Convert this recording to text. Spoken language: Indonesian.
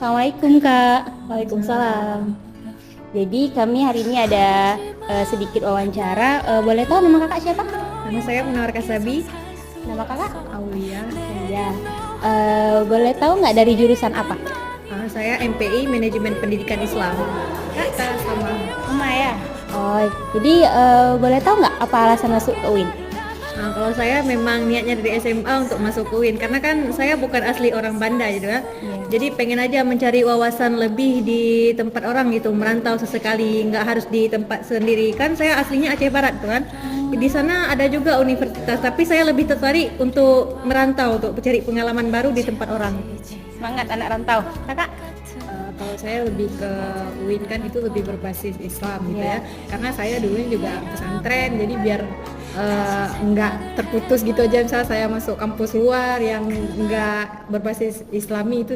Assalamualaikum Kak. Waalaikumsalam. Jadi kami hari ini ada sedikit wawancara. Boleh tahu nama kakak siapa? Nama saya Munawar Kasabi. Nama kakak? Aulia. Ya. Boleh tahu nggak dari jurusan apa? Saya MPI Manajemen Pendidikan Islam. Kak sama. Sama ya. Oh, jadi boleh tahu nggak apa alasan masuk ke UIN? Kalau saya memang niatnya dari SMA untuk masuk UIN karena kan saya bukan asli orang Banda gitu ya. Jadi pengen aja mencari wawasan lebih di tempat orang gitu, merantau sesekali, nggak harus di tempat sendiri. Kan saya aslinya Aceh Barat tuh kan. Di sana ada juga universitas, tapi saya lebih tertarik untuk merantau, untuk mencari pengalaman baru di tempat orang. Semangat anak rantau. Kakak? Kalau saya lebih ke UIN kan itu lebih berbasis Islam gitu ya. Karena saya dulunya juga pesantren, jadi biar nggak terputus gitu aja. Misalnya saya masuk kampus luar yang nggak berbasis Islami itu